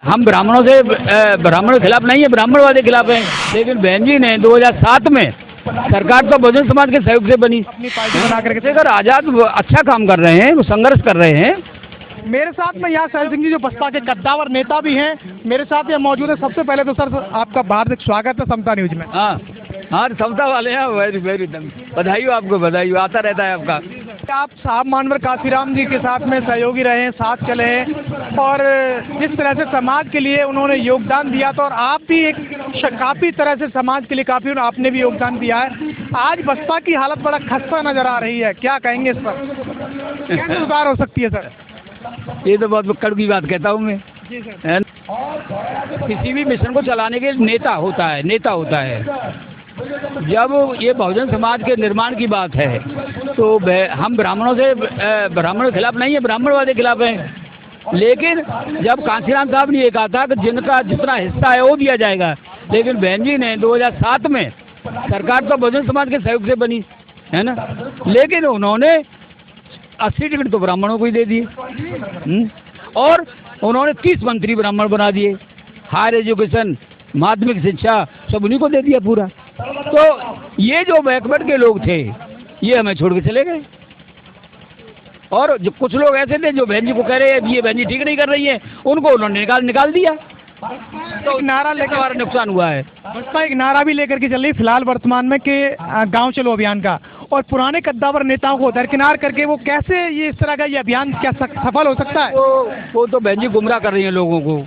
हम ब्राह्मणों के खिलाफ नहीं है, ब्राह्मणवाद के खिलाफ हैं। लेकिन बहन जी ने 2007 में सरकार तो बहुजन समाज के सहयोग से बनी, अपनी पार्टी बना करके। अगर आज़ाद अच्छा काम कर रहे हैं, वो संघर्ष कर रहे हैं। मेरे साथ में यहाँ सैल सिंह जी जो बसपा के कद्दावर नेता भी हैं, मेरे साथ यहाँ मौजूद है। सबसे पहले तो सर आपका हार्दिक स्वागत है समता न्यूज में। हाँ हाँ, समता वाले हैं, वेरी वेरी बधाई हो आपको, बधाई हो, आता रहता है आपका। आप साहब मानवर काशीराम जी के साथ में सहयोगी रहे हैं, साथ चले हैं, और जिस तरह से समाज के लिए उन्होंने योगदान दिया था, और आप भी एक काफ़ी तरह से समाज के लिए काफ़ी आपने भी योगदान दिया है। आज बसपा की हालत बड़ा खस्ता नजर आ रही है, क्या कहेंगे इस पर? कैसे सुधार हो सकती है सर? ये तो बहुत कड़वी बात कहता हूँ मैं। जी सर। किसी भी मिशन को चलाने के नेता होता है। जब ये बहुजन समाज के निर्माण की बात है तो हम ब्राह्मणों के खिलाफ नहीं है, ब्राह्मणवाद के खिलाफ हैं। लेकिन जब कांशीराम साहब ने ये कहा था कि जिनका जितना हिस्सा है वो दिया जाएगा, लेकिन बहन जी ने 2007 में सरकार तो बहुजन समाज के सहयोग से बनी है ना, लेकिन उन्होंने 80 टिकट तो ब्राह्मणों को ही दे दिए, और उन्होंने 30 मंत्री ब्राह्मण बना दिए। हायर एजुकेशन, माध्यमिक शिक्षा सब उन्हीं को दे दिया पूरा। तो ये जो बैकवर्ड के लोग थे ये हमें छोड़ के चले गए, और जो कुछ लोग ऐसे थे जो बहन जी को कह रहे हैं ये बहन जी ठीक नहीं कर रही है, उनको उन्होंने निकाल दिया। तो नारा लेकर हमारा नुकसान हुआ है। बसपा एक नारा भी लेकर के चल रही फिलहाल वर्तमान में कि गांव चलो अभियान का, और पुराने कद्दावर नेताओं को दरकिनार करके वो कैसे ये इस तरह का ये अभियान क्या सफल हो सकता है? वो तो बहन जी गुमराह कर रही हैं लोगों को,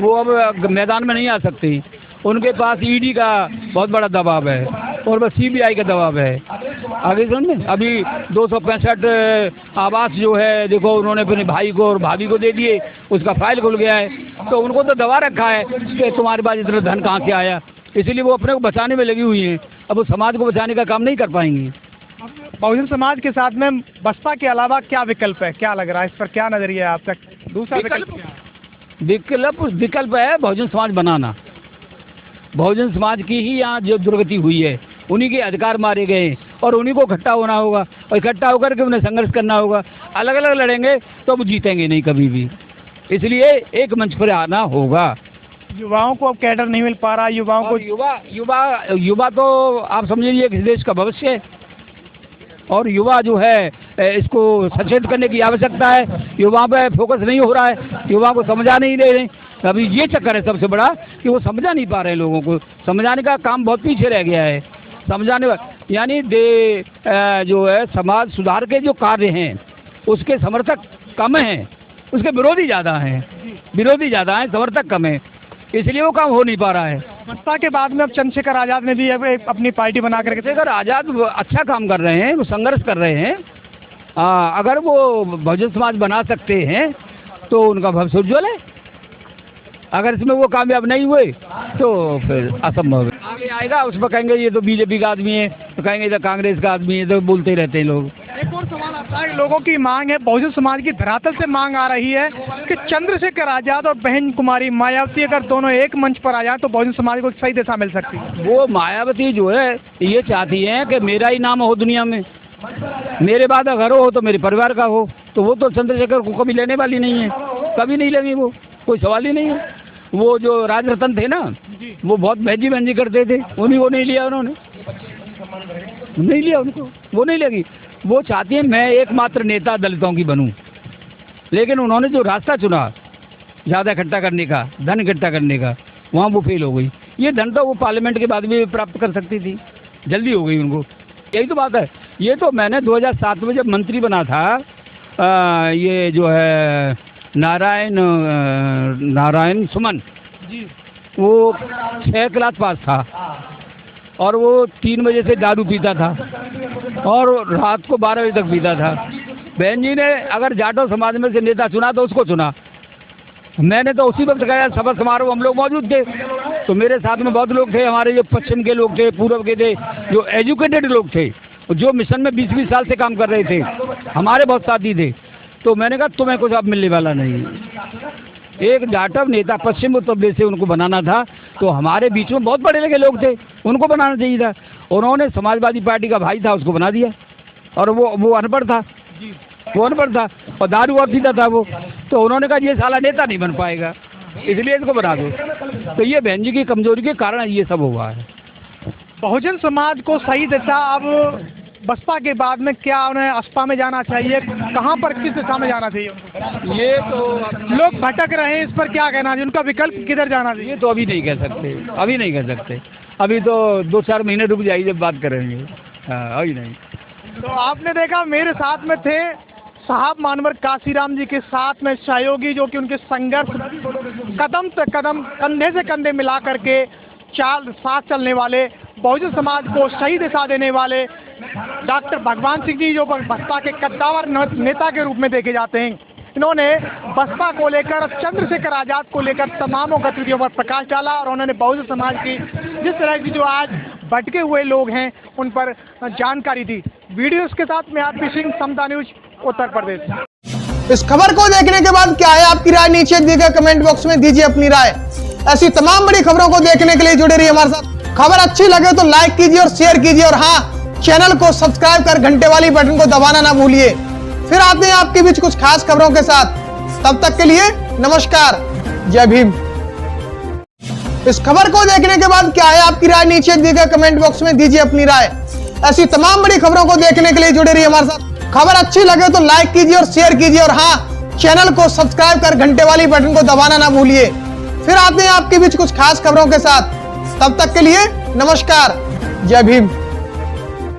वो अब मैदान में नहीं आ सकती। उनके पास ईडी का बहुत बड़ा दबाव है और बस सीबीआई का दबाव है। आगे सुनिए, अभी 265 आवास जो है देखो उन्होंने अपने भाई को और भाभी को दे दिए, उसका फाइल खुल गया है। तो उनको तो दबा रखा है कि तुम्हारे पास इतना धन कहाँ से आया, इसीलिए वो अपने को बचाने में लगी हुई हैं। अब वो समाज को बचाने का काम नहीं कर पाएंगी। बहुजन समाज के साथ में बसपा के अलावा क्या विकल्प है, क्या लग रहा है इस पर, क्या नजरिया है आपका? दूसरा विकल्प है बहुजन समाज बनाना। बहुजन समाज की ही यहाँ जो दुर्गति हुई है, उन्हीं के अधिकार मारे गए और उन्हीं को इकट्ठा होना होगा, और इकट्ठा होकर के उन्हें संघर्ष करना होगा। अलग अलग लड़ेंगे तो वो जीतेंगे नहीं कभी भी, इसलिए एक मंच पर आना होगा। युवाओं को अब कैडर नहीं मिल पा रहा, युवाओं को युवा तो आप समझिए इस देश का भविष्य है, और युवा जो है इसको सचेत करने की आवश्यकता है। युवाओं पे फोकस नहीं हो रहा है, युवाओं को समझा नहीं दे रहे। अभी ये चक्कर है सबसे बड़ा कि वो समझा नहीं पा रहे, लोगों को समझाने का काम बहुत पीछे रह गया है। समझाने यानी जो है समाज सुधार के जो कार्य हैं उसके समर्थक कम हैं, उसके विरोधी ज़्यादा हैं, समर्थक कम है, इसलिए वो काम हो नहीं पा रहा है। बसपा के बाद में अब चंद्रशेखर आज़ाद ने भी अपनी पार्टी बना करके, चंद्रशेखर आज़ाद अच्छा काम कर रहे हैं, वो संघर्ष कर रहे हैं। अगर वो बहुजन समाज बना सकते हैं तो उनका भविष्य उज्ज्वल है। अगर इसमें वो कामयाब नहीं हुए तो फिर असंभव है। आगे आएगा उस पर कहेंगे ये तो बीजेपी का आदमी है, तो कहेंगे ये तो कांग्रेस का आदमी है, तो बोलते ही रहते हैं लोग। एक और सवाल आता है, लोगों की मांग है, बहुजन समाज की धरातल से मांग आ रही है कि चंद्रशेखर आज़ाद और बहन कुमारी मायावती अगर दोनों एक मंच पर आ जाए तो बहुजन समाज को सही दिशा मिल सकती है। वो मायावती जो है ये चाहती है कि मेरा ही नाम हो दुनिया में, मेरे बाद अगर हो तो मेरे परिवार का हो, तो वो तो चंद्रशेखर को कभी लेने वाली नहीं है, कभी नहीं लगी, वो कोई सवाल ही नहीं है। वो जो राजरतन थे ना, वो बहुत बहजी करते थे, उन्हीं को नहीं लिया, उन्होंने नहीं लिया, उनको वो नहीं लगी। वो चाहती है मैं एकमात्र नेता दलितों की बनूं, लेकिन उन्होंने जो रास्ता चुना ज़्यादा इकट्ठा करने का, धन इकट्ठा करने का, वहाँ वो फेल हो गई। ये धन तो वो पार्लियामेंट के बाद भी प्राप्त कर सकती थी, जल्दी हो गई उनको, यही तो बात है। ये तो मैंने 2007 में जब मंत्री बना था, ये जो है नारायण सुमन जी, वो 6 क्लास पास था और वो 3 बजे से दारू पीता था और रात को 12 बजे तक पीता था। बहन जी ने अगर जाटो समाज में से नेता चुना तो उसको चुना। मैंने तो उसी वक्त गया, सभा समारोह हम लोग मौजूद थे, तो मेरे साथ में बहुत लोग थे, हमारे जो पश्चिम के लोग थे, पूर्व के थे, जो एजुकेटेड लोग थे, जो मिशन में 20-20 साल से काम कर रहे थे, हमारे बहुत साथी थे। तो मैंने कहा तुम्हें कुछ अब मिलने वाला नहीं। एक जाटव नेता पश्चिम उत्तर प्रदेश से उनको बनाना था, तो हमारे बीच में बहुत बड़े लगे लोग थे, उनको बनाना चाहिए था। उन्होंने समाजवादी पार्टी का भाई था उसको बना दिया, और वो अनपढ़ था, और दारू और पीता था वो, तो उन्होंने कहा ये साला नेता नहीं बन पाएगा। इसलिए इसको बना दो। तो ये बहन जी की कमजोरी के कारण ये सब हुआ है। बहुजन समाज को सही दिशा अब बसपा के बाद में क्या उन्हें असपा में जाना चाहिए, कहाँ पर किस दिशा में जाना चाहिए उनको? ये तो लोग भटक रहे हैं, इस पर क्या कहना चाहिए, उनका विकल्प किधर जाना चाहिए? ये तो अभी नहीं कह सकते, अभी नहीं कह सकते। अभी तो 2-4 महीने रुक जाइए, जब बात करेंगे। हाँ, अभी नहीं। तो आपने देखा मेरे साथ में थे साहब मानवर काशीराम जी के साथ में सहयोगी, जो कि उनके संघर्ष कदम से कदम, कंधे से कंधे मिला करके साथ चलने वाले, बहुजन समाज को सही दिशा देने वाले डॉक्टर भगवान सिंह जी, जो बसपा के कद्दावर नेता के रूप में देखे जाते हैं। इन्होंने बसपा को लेकर, चंद्रशेखर आजाद को लेकर तमाम गतिविधियों पर प्रकाश डाला और उन्होंने बहुजन समाज की जिस तरह की जो आज भटके हुए लोग हैं उन पर जानकारी दी। वीडियोस के साथ मैं आरपी सिंह, समता न्यूज, उत्तर प्रदेश। इस खबर को देखने के बाद क्या है आपकी राय, नीचे दिए गए कमेंट बॉक्स में दीजिए अपनी राय। ऐसी तमाम बड़ी खबरों को देखने के लिए जुड़े रहिए हमारे साथ। खबर अच्छी लगे तो लाइक कीजिए और शेयर कीजिए, और हाँ, चैनल को सब्सक्राइब कर घंटे वाली बटन को दबाना ना भूलिए। फिर आते हैं आपके बीच कुछ खास खबरों के साथ, तब तक के लिए नमस्कार, जय भीम। इस खबर को देखने के बाद क्या है आपकी राय, नीचे दिए गए कमेंट बॉक्स में दीजिए अपनी राय। ऐसी तमाम बड़ी खबरों को देखने के लिए जुड़े रहिए हमारे साथ। खबर अच्छी लगे तो लाइक कीजिए और शेयर कीजिए, और हाँ, चैनल को सब्सक्राइब कर घंटे वाली बटन को दबाना ना भूलिए। फिर आते हैं आपके बीच कुछ खास खबरों के साथ, तब तक के लिए नमस्कार, जय भीम।